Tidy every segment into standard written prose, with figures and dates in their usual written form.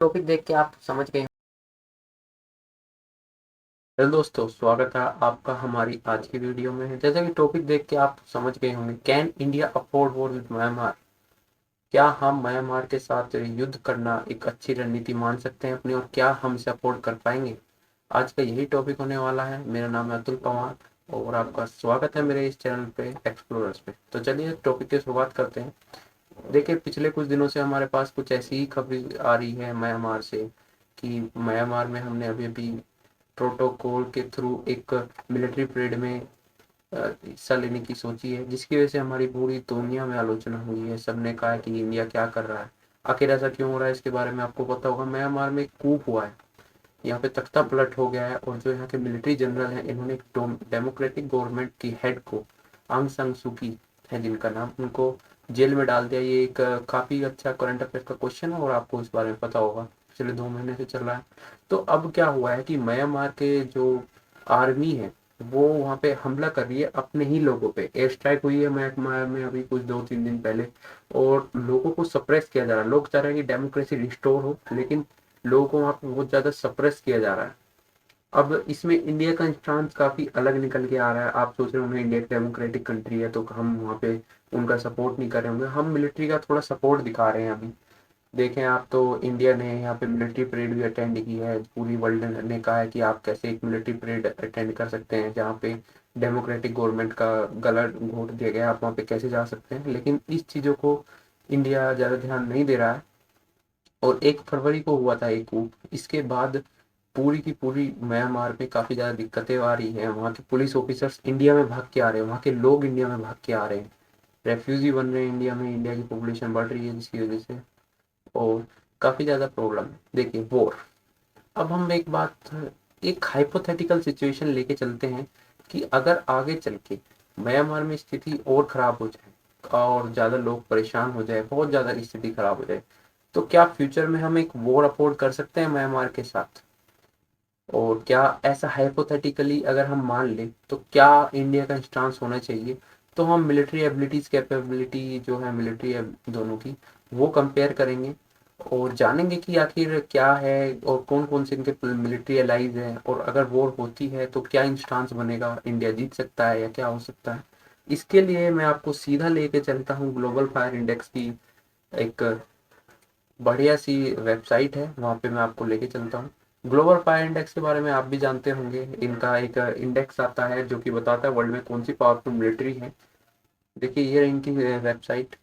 Topic देख के आप समझ गए। हेलो दोस्तों, स्वागत है आपका हमारी आज की वीडियो में। जैसे कि टॉपिक देख के आप समझ गए होंगे, can India afford war with Myanmar. क्या हम म्यांमार के साथ युद्ध करना एक अच्छी रणनीति मान सकते हैं अपनी, और क्या हम इसे अफोर्ड कर पाएंगे। आज का यही टॉपिक होने वाला है। मेरा नाम है अतुल पवार और आपका स्वागत है मेरे इस चैनल पे एक्सप्लोरर्स पे। तो चलिए टॉपिक की शुरुआत करते हैं। देखिए, पिछले कुछ दिनों से हमारे पास कुछ ऐसी ही खबर आ रही है म्यांमार से कि म्यांमार में हमने अभी अभी प्रोटोकॉल के थ्रू एक मिलिट्री परेड में हिस्सा लेने की सोची है, जिसकी वजह से हमारी पूरी दुनिया में आलोचना हुई है। सबने कहा है कि इंडिया क्या कर रहा है, आखिर ऐसा क्यों हो रहा है। इसके बारे में आपको पता होगा, म्यांमार में एक कूप हुआ है, यहाँ पे तख्ता पलट हो गया है। और जो यहाँ के मिलिट्री जनरल हैं, इन्होंने एक डेमोक्रेटिक गवर्नमेंट की हेड को, आंग सान सूकी है जिनका नाम, उनको जेल में डाल दिया। ये एक काफी अच्छा करंट अफेयर का क्वेश्चन है और आपको इस बारे में पता होगा, पिछले 2 महीने से चल रहा है। तो अब क्या हुआ है कि म्यांमार के जो आर्मी है वो वहाँ पे हमला कर रही है अपने ही लोगों पे। एयर स्ट्राइक हुई है म्यांमार में अभी कुछ 2-3 दिन पहले, और लोगों को सप्रेस किया जा रहा है। लोग चाह रहे हैं कि डेमोक्रेसी रिस्टोर हो, लेकिन लोगों को वहाँ पे बहुत ज्यादा सप्रेस किया जा रहा है। अब इसमें इंडिया का स्टांस काफी अलग निकल के आ रहा है। आप सोच रहे होंगे इंडिया एक डेमोक्रेटिक कंट्री है तो हम वहाँ पे उनका सपोर्ट नहीं कर रहे होंगे। हम मिलिट्री का थोड़ा सपोर्ट दिखा रहे हैं अभी। देखें आप, तो इंडिया ने यहाँ पे मिलिट्री परेड भी अटेंड की है। पूरी वर्ल्ड ने कहा है कि आप कैसे एक मिलिट्री परेड अटेंड कर सकते हैं जहाँ पे डेमोक्रेटिक गवर्नमेंट का गला घोट दिया गया है, आप वहाँ पे कैसे जा सकते हैं। लेकिन इस चीज़ों को इंडिया ज़्यादा ध्यान नहीं दे रहा है। और 1 फरवरी को हुआ था एक कूप, इसके बाद पूरी की पूरी म्यांमार में काफ़ी ज़्यादा दिक्कतें आ रही हैं। वहाँ के पुलिस ऑफिसर्स इंडिया में भाग के आ रहे हैं, वहाँ के लोग इंडिया में भाग के आ रहे हैं, रेफ्यूजी बन रहे हैं इंडिया में। इंडिया की पॉपुलेशन बढ़ रही है जिसकी वजह से, और काफ़ी ज़्यादा प्रॉब्लम है। देखिए, वॉर। अब हम एक हाइपोथेटिकल सिचुएशन लेके चलते हैं कि अगर आगे चल के म्यांमार में स्थिति और ख़राब हो जाए और ज़्यादा लोग परेशान हो जाए, बहुत ज़्यादा स्थिति ख़राब हो जाए, तो क्या फ्यूचर में हम एक वॉर अफोर्ड कर सकते हैं म्यांमार के साथ। और क्या ऐसा हाइपोथेटिकली अगर हम मान लें तो क्या इंडिया का स्टांस होना चाहिए। तो हम मिलिट्री एबिलिटीज कैपेबिलिटी जो है मिलिट्री दोनों की, वो कंपेयर करेंगे और जानेंगे कि आखिर क्या है और कौन कौन से इनके मिलिट्री एलाइज हैं, और अगर वॉर होती है तो क्या इंस्टांस बनेगा, इंडिया जीत सकता है या क्या हो सकता है। इसके लिए मैं आपको सीधा लेके चलता हूँ ग्लोबल फायर इंडेक्स की एक बढ़िया सी वेबसाइट है, वहाँ पे मैं आपको लेके चलता हूँ। ग्लोबल फायर इंडेक्स के बारे में आप भी जानते होंगे। इनका एक इंडेक्स आता है जो कि बताता है वर्ल्ड में कौन सी पावरफुल मिलिट्री है। देखिए, ये इनकी वेबसाइट।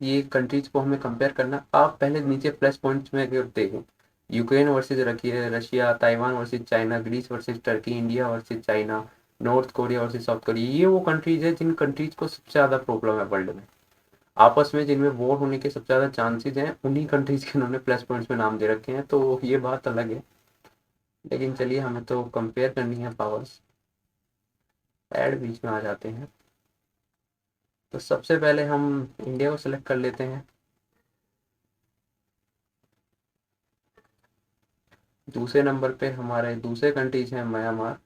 ये कंट्रीज को हमें कंपेयर करना। आप पहले नीचे प्लस पॉइंट्स में अगर देखें, यूक्रेन वर्सेज रखिए Russia, Taiwan versus China, Greece versus Turkey, India versus China, North Korea versus South Korea. ये वो कंट्रीज है जिन कंट्रीज को सबसे ज़्यादा प्रॉब्लम है वर्ल्ड में, आपस में जिनमें वॉर होने के सबसे ज़्यादा चांसेस हैं, उन्हीं कंट्रीज के उन्होंने प्लस पॉइंट्स में नाम दे रखे हैं। तो ये बात अलग है। लेकिन चलिए, हमें तो कंपेयर करनी है पावर्स। ऐड बीच में आ जाते हैं। तो सबसे पहले हम इंडिया को सिलेक्ट कर लेते हैं। दूसरे नंबर पे हमारे दूसरे कंट्रीज हैं म्यांमार।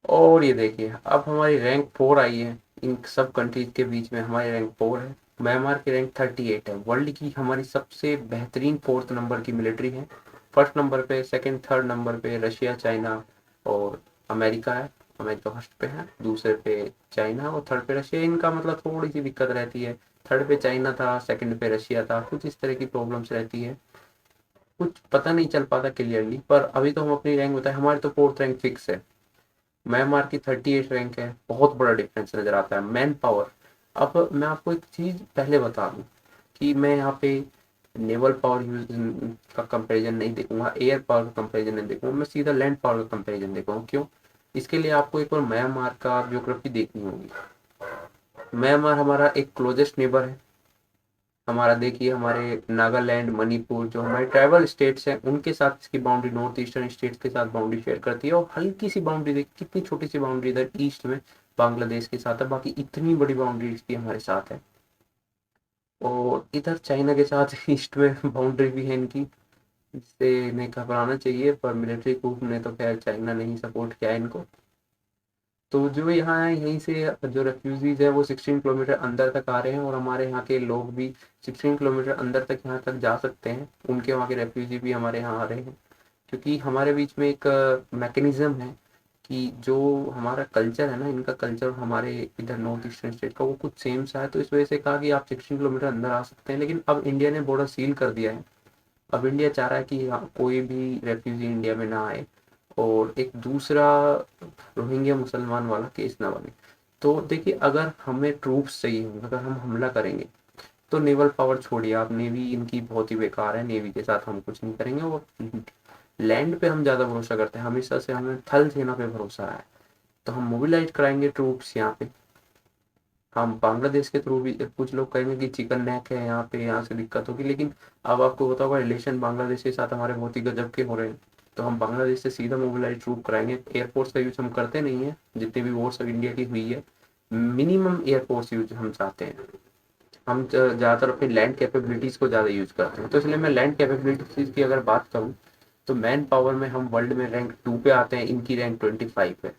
और ये देखिए, अब हमारी रैंक 4 आई है। इन सब कंट्रीज के बीच में हमारी रैंक 4 है। म्यांमार की रैंक 38 है। वर्ल्ड की हमारी सबसे बेहतरीन 4th नंबर की मिलिट्री है। फर्स्ट नंबर पे, सेकंड थर्ड नंबर पे रशिया, चाइना और अमेरिका है। अमेरिका फर्स्ट पे है, दूसरे पे चाइना और थर्ड पे रशिया। इनका मतलब थोड़ी सी दिक्कत रहती है, थर्ड पे चाइना था, सेकंड पे रशिया था, कुछ इस तरह की प्रॉब्लम्स रहती है। कुछ पता नहीं चल पाता क्लियरली, पर अभी तो हम अपनी रैंक बताए, हमारी तो 4th रैंक फिक्स है। म्यांमार की 38 रैंक है। बहुत बड़ा डिफरेंस नजर आता है। Man power. अब मैं आपको एक चीज पहले बता दूं कि मैं यहाँ पे नेवल पावर यूज का कंपैरिजन नहीं देखूंगा, एयर पावर का कंपैरिजन नहीं देखूंगा, मैं सीधा लैंड पावर का कंपैरिजन देखूंगा। क्यों? इसके लिए आपको एक बार म्यांमार का ज्योग्राफी देखनी होगी। म्यांमार हमारा एक क्लोजेस्ट नेबर है। हमारा देखिए, हमारे नागालैंड, मणिपुर जो हमारे ट्राइबल स्टेट्स हैं, उनके साथ इसकी बाउंड्री नॉर्थ ईस्टर्न स्टेट्स के साथ बाउंड्री शेयर करती है। और हल्की सी बाउंड्री, देखिए कितनी छोटी सी बाउंड्री इधर ईस्ट में बांग्लादेश के साथ है, बाकी इतनी बड़ी बाउंड्री इसकी हमारे साथ है। और इधर चाइना के साथ ईस्ट में बाउंड्री भी है इनकी, जिससे इन्हें घबराना चाहिए, पर मिलिट्री कूप ने तो खैर चाइना ने ही सपोर्ट किया है इनको। तो जो यहाँ है, यहीं से जो रेफ्यूजीज है वो 16 किलोमीटर अंदर तक आ रहे हैं, और हमारे यहाँ के लोग भी 16 किलोमीटर अंदर तक यहाँ तक जा सकते हैं। उनके वहाँ के रेफ्यूजी भी हमारे यहाँ आ रहे हैं, क्योंकि हमारे बीच में एक मैकेनिज्म है कि जो हमारा कल्चर है ना, इनका कल्चर हमारे इधर नॉर्थ ईस्टर्न स्टेट का वो कुछ सेम सा है। तो इस वजह से कहा कि आप 16 किलोमीटर अंदर आ सकते हैं, लेकिन अब इंडिया ने बॉर्डर सील कर दिया है। अब इंडिया चाह रहा है कि कोई भी रेफ्यूजी इंडिया में ना आए, और एक दूसरा रोहिंग्या मुसलमान वाला केस ना बने। तो देखिए, अगर हमें ट्रूप्स चाहिए होंगे, अगर हम हमला करेंगे, तो नेवल पावर छोड़िए आप, नेवी इनकी बहुत ही बेकार है, नेवी के साथ हम कुछ नहीं करेंगे। और लैंड पे हम ज़्यादा भरोसा करते हैं, हमेशा से हमें थल सेना पे भरोसा है। तो हम मोबिलाइज कराएंगे ट्रूप्स यहाँ पे। हम बांग्लादेश के थ्रू भी, कुछ लोग कहेंगे कि चिकन नेक है यहाँ पे, यहाँ से दिक्कत होगी, लेकिन अब आपको पता होगा रिलेशन बांग्लादेश के साथ हमारे बहुत ही गजब के हो रहे हैं। तो हम बांग्लादेश से सीधा मोबिलाइज ट्रूप कराएंगे। एयरफोर्स का यूज हम करते नहीं है, जितनी भी वॉर्स ऑफ इंडिया की हुई है, मिनिमम एयरफोर्स यूज हम चाहते हैं। हम ज़्यादातर अपनी लैंड कैपेबिलिटीज़ को ज़्यादा यूज करते हैं। तो इसलिए मैं लैंड कैपेबिलिटीज़ की अगर बात करूँ, तो मैन पावर में हम वर्ल्ड में रैंक 2 पे आते हैं, इनकी रैंक 25 है।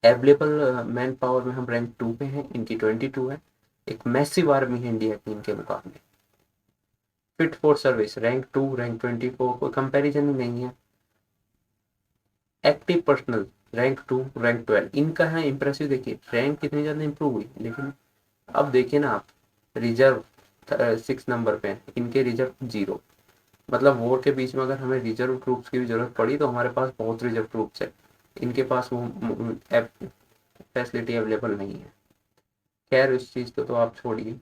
अवेलेबल मैन पावर में हम रैंक 2 पे हैं, इनकी 22 है। एक मैसिव आर्मी है इंडिया की इनके मुकाबले। Fit for service rank 2, rank 24, कोई कंपैरिजन ही नहीं है। एक्टिव पर्सनल रैंक 2, रैंक 12, इनका है इंप्रेसिव। देखिए रैंक कितनी ज़्यादा इंप्रूव हुई, लेकिन अब देखिए ना आप, रिजर्व 6 नंबर पे है, इनके रिजर्व 0। मतलब वॉर के बीच में अगर हमें रिजर्व ट्रूप्स की भी जरूरत पड़ी तो हमारे पास बहुत रिजर्व ट्रूप्स है, इनके पास वो फैसिलिटी अवेलेबल नहीं है। खैर इस चीज़ को तो आप छोड़िए।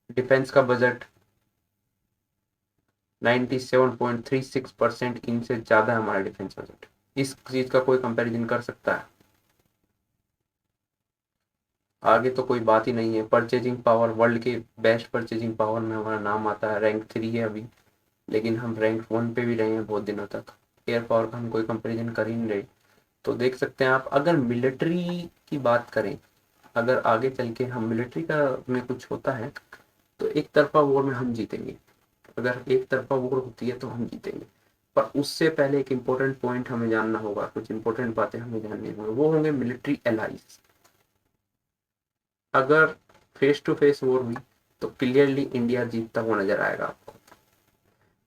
डिफेंस का बजट 97.36%, इनसे ज़्यादा है हमारा डिफेंस बजट। इस चीज़ का कोई कंपैरिजन कर सकता है? आगे तो कोई बात ही नहीं है। परचेजिंग पावर, वर्ल्ड के बेस्ट परचेजिंग पावर में हमारा नाम आता है, रैंक 3 है अभी, लेकिन हम रैंक 1 पे भी रहे हैं बहुत दिनों तक। एयर पावर का हम कोई कंपैरिजन कर ही नहीं रहे। तो देख सकते हैं आप, अगर मिलिट्री की बात करें, अगर आगे चल के हम मिलिट्री का में कुछ होता है, तो एक तरफा वॉर में हम जीतेंगे। अगर एक तरफा वॉर होती है तो हम जीतेंगे। पर उससे पहले एक इम्पोर्टेंट पॉइंट हमें जानना होगा, कुछ इम्पोर्टेंट बातें हमें जाननी होंगी, वो होंगे मिलिट्री एलाइज। अगर फेस टू फेस वॉर हुई तो क्लियरली इंडिया जीतता हुआ नजर आएगा आपको।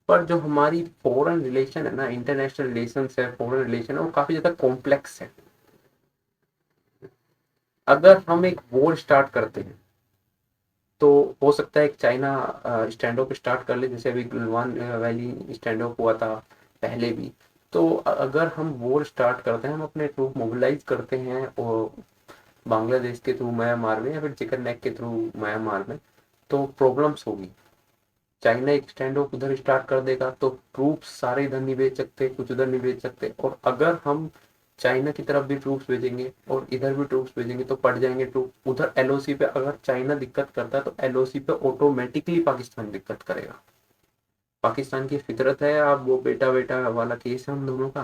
पर जो हमारी फॉरेन रिलेशन है ना, इंटरनेशनल रिलेशन है, फॉरेन रिलेशन है, वो काफी ज्यादा कॉम्प्लेक्स है। अगर हम एक वॉर स्टार्ट करते हैं, तो हो सकता है एक चाइना स्टैंड ऑफ स्टार्ट कर ले, जैसे अभी गलवान वैली स्टैंड ऑफ हुआ था पहले भी। तो अगर हम वॉर स्टार्ट करते हैं, हम अपने ट्रूप मोबिलाइज करते हैं, और बांग्लादेश के थ्रू म्यांमार में, या फिर चिकन नेक के थ्रू म्यांमार में, तो प्रॉब्लम्स होगी। चाइना एक स्टैंड ऑफ उधर स्टार्ट कर देगा, तो ट्रूप्स सारे इधर नहीं भेज सकते, कुछ उधर नहीं भेज सकते। और अगर हम चाइना की तरफ भी ट्रूप्स भेजेंगे और इधर भी ट्रूप्स भेजेंगे, तो पड़ जाएंगे ट्रूप उधर एलओसी पे। अगर चाइना दिक्कत करता है तो एलओसी पे ऑटोमेटिकली पाकिस्तान दिक्कत करेगा। पाकिस्तान की फितरत है, अब वो बेटा बेटा वाला केस है हम दोनों का।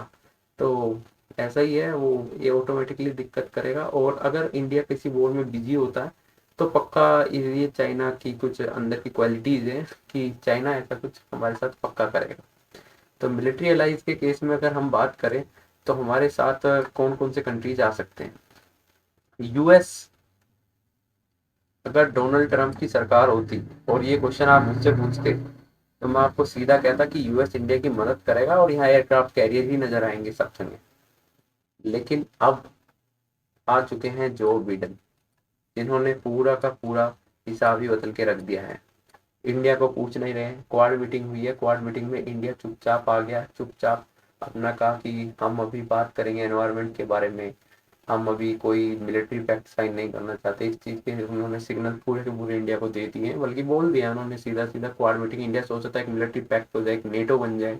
तो ऐसा ही है वो, ये ऑटोमेटिकली दिक्कत करेगा। और अगर इंडिया किसी वॉर में बिजी होता है, तो पक्का ये चाइना की कुछ अंदर की क्वालिटीज है कि चाइना ऐसा कुछ हमारे साथ पक्का करेगा। तो मिलिट्री अलाइज के केस में अगर हम बात करें, तो हमारे साथ कौन कौन से कंट्रीज आ सकते हैं? यूएस। अगर डोनाल्ड ट्रंप की सरकार होती और ये क्वेश्चन आप मुझसे पूछते, तो मैं आपको सीधा कहता कि यूएस इंडिया की मदद करेगा और यहाँ एयरक्राफ्ट कैरियर ही नजर आएंगे सब जगह। लेकिन अब आ चुके हैं जो बिडेन, जिन्होंने पूरा का पूरा हिसाब ही बदल के रख दिया है। इंडिया को पूछ नहीं रहे हैं। क्वाड मीटिंग हुई है, क्वाड मीटिंग में इंडिया चुपचाप आ गया, चुपचाप अपना कहा कि हम अभी बात करेंगे एनवायरनमेंट के बारे में, हम अभी कोई मिलिट्री पैक्ट साइन नहीं करना चाहते। इस चीज़ के उन्होंने सिग्नल पूरे के पूरे इंडिया को दे दिए हैं, बल्कि बोल दिया उन्होंने सीधा सीधा। क्वाड मीटिंग, इंडिया सोचता था एक मिलिट्री पैक्ट हो जाए, एक नेटो बन जाए,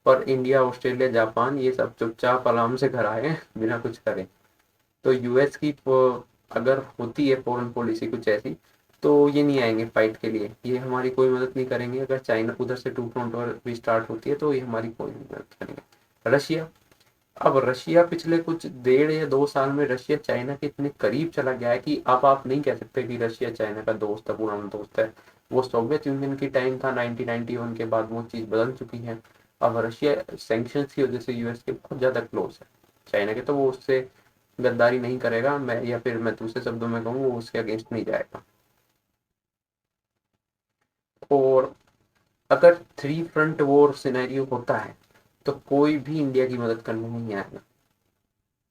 पर इंडिया, ऑस्ट्रेलिया, जापान ये सब चुपचाप आराम से घर आए बिना कुछ करे। तो यूएस की अगर होती है फॉरेन पॉलिसी कुछ ऐसी, तो ये नहीं आएंगे फाइट के लिए, ये हमारी कोई मदद नहीं करेंगे। अगर चाइना उधर से टू फ्रंट वॉर भी स्टार्ट होती है, तो ये हमारी कोई मदद करेंगे। रशिया। अब रशिया पिछले कुछ 1.5 या 2 साल में रशिया चाइना के इतने करीब चला गया है कि अब आप नहीं कह सकते कि रशिया चाइना का दोस्त है, पुराना दोस्त है। वो सोवियत यूनियन की टाइम था 1991 के बाद, वो चीज़ बदल चुकी है। अब रशिया सैंक्शंस की वजह से यूएस के बहुत ज़्यादा क्लोज है। चाइना के तो वो उससे गद्दारी नहीं करेगा, मैं या फिर मैं दूसरे शब्दों में कहूँ वो उसके अगेंस्ट नहीं जाएगा। और अगर थ्री फ्रंट वॉर सिनेरियो होता है तो कोई भी इंडिया की मदद करने नहीं आएगा।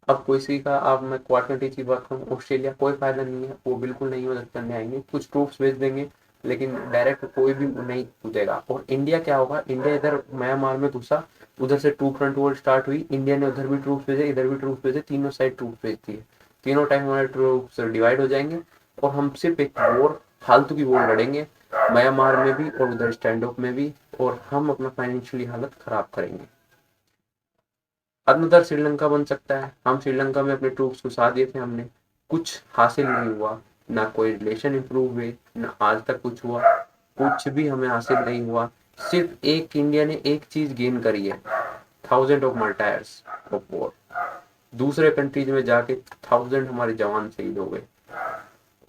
अब किसी का, अब मैं क्वार्टरटी की बात करूँ, ऑस्ट्रेलिया कोई फायदा नहीं है, वो बिल्कुल नहीं मदद करने आएंगे, कुछ ट्रूप्स भेज देंगे लेकिन डायरेक्ट कोई भी नहीं कूदेगा। और इंडिया क्या होगा, इंडिया इधर म्यांमार में घुसा, उधर से टू फ्रंट वॉर स्टार्ट हुई, इंडिया ने उधर भी ट्रूप्स भेजे, इधर भी ट्रूप्स भेजे, तीनों साइड ट्रूप्स भेजती है, तीनों टाइम हमारे ट्रूप्स डिवाइड हो जाएंगे और हम सिर्फ एक वॉर, फालतू की वॉर लड़ेंगे म्यांमार में भी और उधर स्टैंड ऑफ में भी, और हम अपना फाइनेंशियली हालत खराब करेंगे। अनदर श्रीलंका बन सकता है। हम श्रीलंका में अपने ट्रूप्स घुसा दिए थे हमने, कुछ हासिल नहीं हुआ, ना कोई रिलेशन इंप्रूव हुए, ना आज तक कुछ हुआ, कुछ भी हमें हासिल नहीं हुआ। सिर्फ एक इंडिया ने एक चीज गेन करी है, थाउजेंड ऑफ मर्टायर्स ऑफ वॉर। दूसरे कंट्रीज में जाके थाउजेंड हमारे जवान शहीद हो गए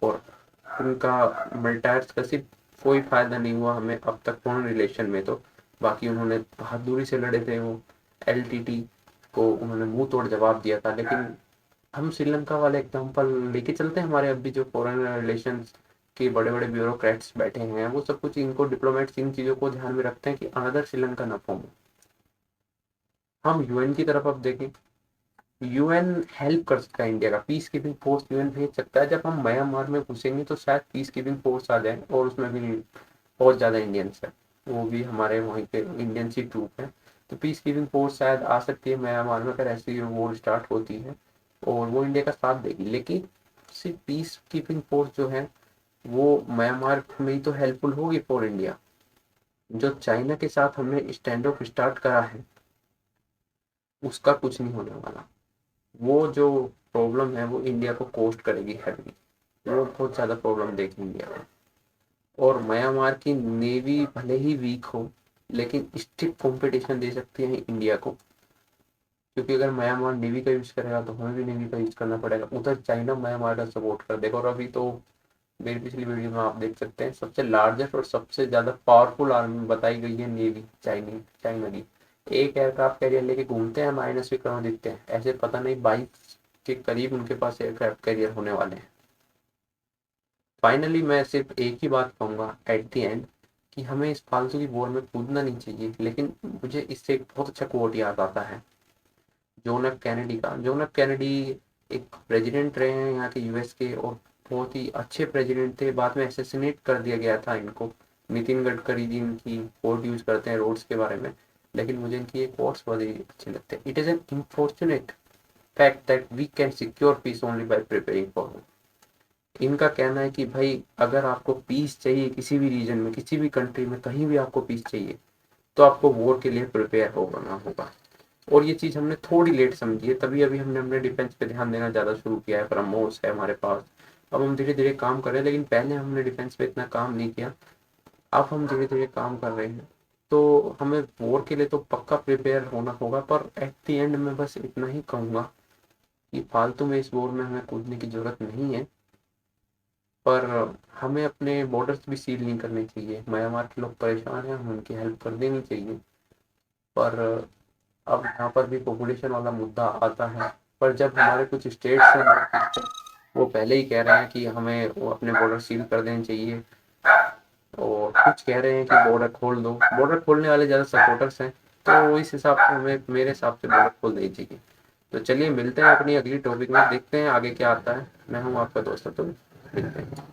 और उनका मर्टायर्स का सिर्फ कोई फायदा नहीं हुआ हमें अब तक पूर्ण रिलेशन में। तो बाकी उन्होंने बहादुरी से लड़े थे, वो एलटीटी को उन्होंने मुंह तोड़ जवाब दिया था। लेकिन हम श्रीलंका वाले एग्जांपल लेके चलते हैं, हमारे अभी जो फॉरेन रिलेशंस के बड़े बड़े ब्यूरोक्रेट्स बैठे हैं वो सब कुछ, इनको डिप्लोमेट्स इन चीज़ों को ध्यान में रखते हैं कि अनदर श्रीलंका न फॉर्म हो। हम यूएन की तरफ अब देखें, यूएन हेल्प कर सकता है इंडिया का, पीस कीपिंग फोर्स यूएन भेज सकता है। जब हम म्यांमार में घुसेंगे तो शायद पीस कीपिंग फोर्स आ जाए और उसमें भी बहुत ज़्यादा इंडियंस है, वो भी हमारे वहीं पे इंडियन सी ट्रूप है, तो पीस कीपिंग फोर्स शायद आ सकती है म्यांमार में अगर ऐसी वॉर स्टार्ट होती है और वो इंडिया का साथ देगी। लेकिन सिर्फ पीस कीपिंग फोर्स जो है वो म्यांमार में ही तो हेल्पफुल होगी फॉर इंडिया। जो चाइना के साथ हमने स्टैंड ऑफ स्टार्ट करा है उसका कुछ नहीं होने वाला। वो जो प्रॉब्लम है वो इंडिया को कॉस्ट करेगी हैवी, वो बहुत ज़्यादा प्रॉब्लम देगी इंडिया को। और म्यांमार की नेवी भले ही वीक हो लेकिन स्टिफ कंपटीशन दे सकती है इंडिया को, क्योंकि अगर म्यांमार नेवी का यूज करेगा तो हमें भी नेवी का यूज करना पड़ेगा। उधर चाइना म्यांमार का सपोर्ट कर देगा। और अभी तो मेरी पिछली वीडियो में आप देख सकते हैं सबसे लार्जेस्ट और सबसे ज्यादा पावरफुल आर्मी बताई गई है नेवी चाइना की। एक एयरक्राफ्ट कैरियर लेके घूमते हैं, माइनस विक्रमादित्य हैं, ऐसे पता नहीं 22 के करीब उनके पास एयरक्राफ्ट कैरियर होने वाले हैं। फाइनली मैं सिर्फ एक ही बात कहूंगा एट द एंड, कि हमें इस फालतू की वॉर में कूदना नहीं चाहिए। लेकिन मुझे इससे एक बहुत अच्छा कोट याद आता है जॉन एफ कैनेडी का। जॉन एफ कैनेडी एक प्रेसिडेंट रहे हैं यहाँ के यूएस के और बहुत ही अच्छे प्रेसिडेंट थे। बाद में असैसिनेट कर दिया गया था इनको। नितिन गडकरी जी इनकी कोट यूज करते हैं रोड्स के बारे में, लेकिन मुझे इनकी एक कोट्स बहुत ही अच्छे लगते हैं। It is an unfortunate fact that we can secure peace only by preparing for war. इनका कहना है कि भाई अगर आपको पीस चाहिए किसी भी रीजन में, किसी भी कंट्री में, कहीं भी आपको पीस चाहिए तो आपको वॉर के लिए प्रिपेयर होना होगा। और ये चीज़ हमने थोड़ी लेट समझी है, तभी अभी हमने अपने डिफेंस पे ध्यान देना ज़्यादा शुरू किया है। ब्रह्मोस है हमारे पास, अब हम धीरे धीरे काम कर रहे हैं, लेकिन पहले हमने डिफेंस पे इतना काम नहीं किया, अब हम धीरे धीरे काम कर रहे हैं। तो हमें वॉर के लिए तो पक्का प्रिपेयर होना होगा, पर एट द एंड में बस इतना ही कहूँगा कि फालतू में इस वॉर में हमें कूदने की ज़रूरत नहीं है। पर हमें अपने बॉर्डर्स भी सील नहीं करने चाहिए। म्यांमार के लोग परेशान हैं, हमें उनकी हेल्प कर देनी चाहिए। पर अब यहाँ पर भी पॉपुलेशन वाला मुद्दा आता है। पर जब हमारे कुछ स्टेट्स हैं वो पहले ही कह रहे हैं कि हमें वो अपने बॉर्डर सील कर देने चाहिए, और कुछ कह रहे हैं कि बॉर्डर खोल दो, बॉर्डर खोलने वाले ज़्यादा सपोर्टर्स हैं, तो इस हिसाब से हमें, मेरे हिसाब से बॉर्डर खोल देनी चाहिए। तो चलिए मिलते हैं अपनी अगली टॉपिक में, देखते हैं आगे क्या आता है। मैं हूँ आपका दोस्त, तो मिलते हैं।